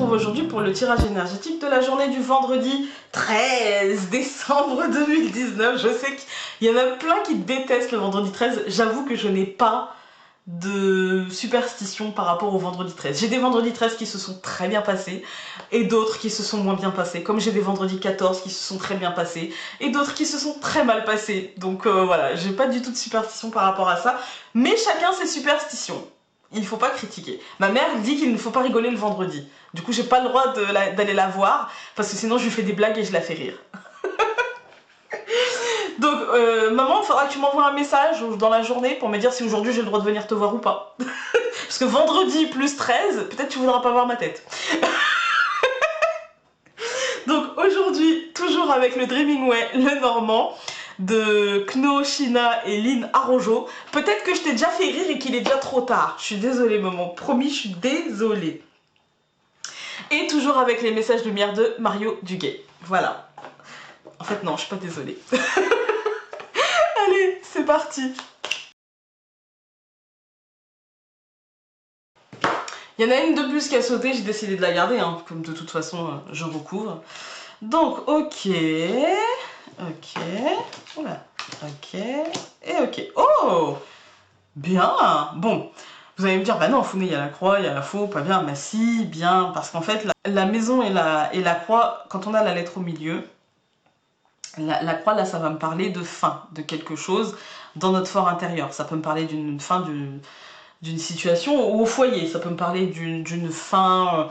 retrouve aujourd'hui pour le tirage énergétique de la journée du vendredi 13 décembre 2019. Je sais qu'il y en a plein qui détestent le vendredi 13. J'avoue que je n'ai pas de superstition par rapport au vendredi 13. J'ai des vendredis 13 qui se sont très bien passés et d'autres qui se sont moins bien passés. Comme j'ai des vendredis 14 qui se sont très bien passés et d'autres qui se sont très mal passés. Donc voilà, j'ai pas du tout de superstition par rapport à ça. Mais chacun ses superstitions. Il faut pas critiquer. Ma mère dit qu'il ne faut pas rigoler le vendredi. Du coup, j'ai pas le droit d'aller la voir parce que sinon je lui fais des blagues et je la fais rire. Donc, maman, il faudra que tu m'envoies un message dans la journée pour me dire si aujourd'hui j'ai le droit de venir te voir ou pas. Parce que vendredi plus 13, peut-être tu voudras pas voir ma tête. Donc aujourd'hui, toujours avec le Dreaming Way, le Normand, de Kno, Shina et Lynn Arojo. Peut-être que je t'ai déjà fait rire et qu'il est déjà trop tard. Je suis désolée, maman. Promis, je suis désolée. Et toujours avec les messages de lumière de Mario Duguay. Voilà. En fait, non, je suis pas désolée. Allez, c'est parti. Il y en a une de plus qui a sauté, j'ai décidé de la garder, hein, comme de toute façon, je recouvre. Donc, ok. Ok. Oula. Ok. Et ok. Oh! Bien! Bon. Vous allez me dire, bah non, Founé, il y a la croix, il y a la faux, pas bien. Bah si, bien. Parce qu'en fait, la maison et la croix, quand on a la lettre au milieu, la croix, là, ça va me parler de fin, de quelque chose dans notre fort intérieur. Ça peut me parler d'une fin d'une situation ou au foyer. Ça peut me parler d'une fin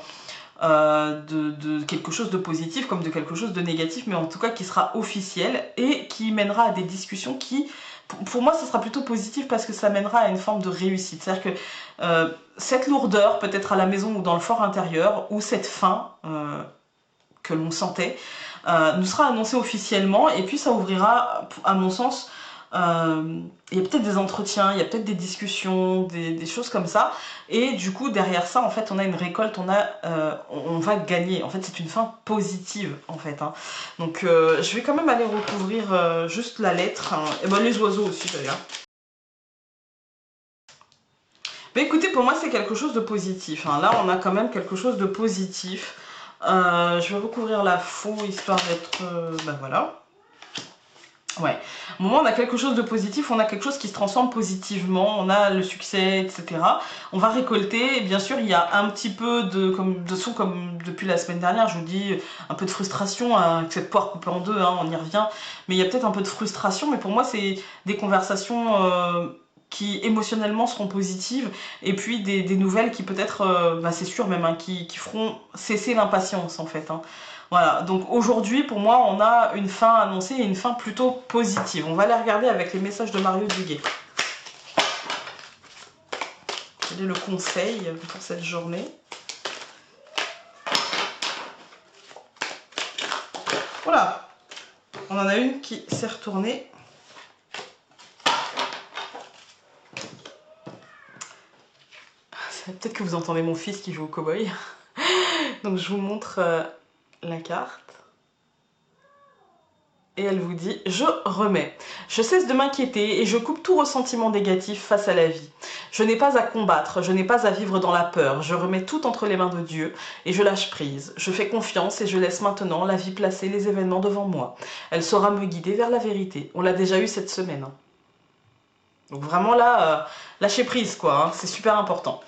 de quelque chose de positif comme de quelque chose de négatif, mais en tout cas qui sera officiel et qui mènera à des discussions qui, pour moi, ça sera plutôt positif parce que ça mènera à une forme de réussite. C'est-à-dire que cette lourdeur, peut-être à la maison ou dans le fort intérieur, ou cette fin que l'on sentait, nous sera annoncée officiellement et puis ça ouvrira, à mon sens, il y a peut-être des entretiens, il y a peut-être des discussions, des choses comme ça, et du coup derrière ça en fait on a une récolte, on va gagner, en fait c'est une fin positive en fait, hein. Donc je vais quand même aller recouvrir juste la lettre, hein. Et ben les oiseaux aussi d'ailleurs. Mais écoutez, pour moi c'est quelque chose de positif, hein. Là on a quand même quelque chose de positif. Je vais recouvrir la faux histoire d'être, ben voilà. Ouais, au moment où on a quelque chose de positif, on a quelque chose qui se transforme positivement, on a le succès, etc. On va récolter, et bien sûr il y a un petit peu de son comme depuis la semaine dernière, je vous dis, un peu de frustration avec cette poire coupée en deux, hein, on y revient, mais il y a peut-être un peu de frustration, mais pour moi c'est des conversations qui émotionnellement seront positives, et puis des nouvelles qui peut-être, bah, c'est sûr même, hein, qui feront cesser l'impatience en fait, hein. Voilà, donc aujourd'hui pour moi on a une fin annoncée et une fin plutôt positive. On va aller regarder avec les messages de Mario Duguay. Quel est le conseil pour cette journée? Voilà, on en a une qui s'est retournée. Peut-être que vous entendez mon fils qui joue au cow-boy. Donc je vous montre la carte. Et elle vous dit « Je remets. Je cesse de m'inquiéter et je coupe tout ressentiment négatif face à la vie. Je n'ai pas à combattre, je n'ai pas à vivre dans la peur. Je remets tout entre les mains de Dieu et je lâche prise. Je fais confiance et je laisse maintenant la vie placer les événements devant moi. Elle saura me guider vers la vérité. » On l'a déjà eu cette semaine, hein. Donc vraiment là, lâcher prise quoi, hein, c'est super important.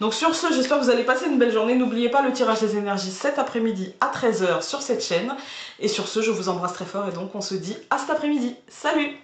Donc sur ce, j'espère que vous allez passer une belle journée. N'oubliez pas le tirage des énergies cet après-midi à 13 h sur cette chaîne. Et sur ce, je vous embrasse très fort et donc on se dit à cet après-midi. Salut!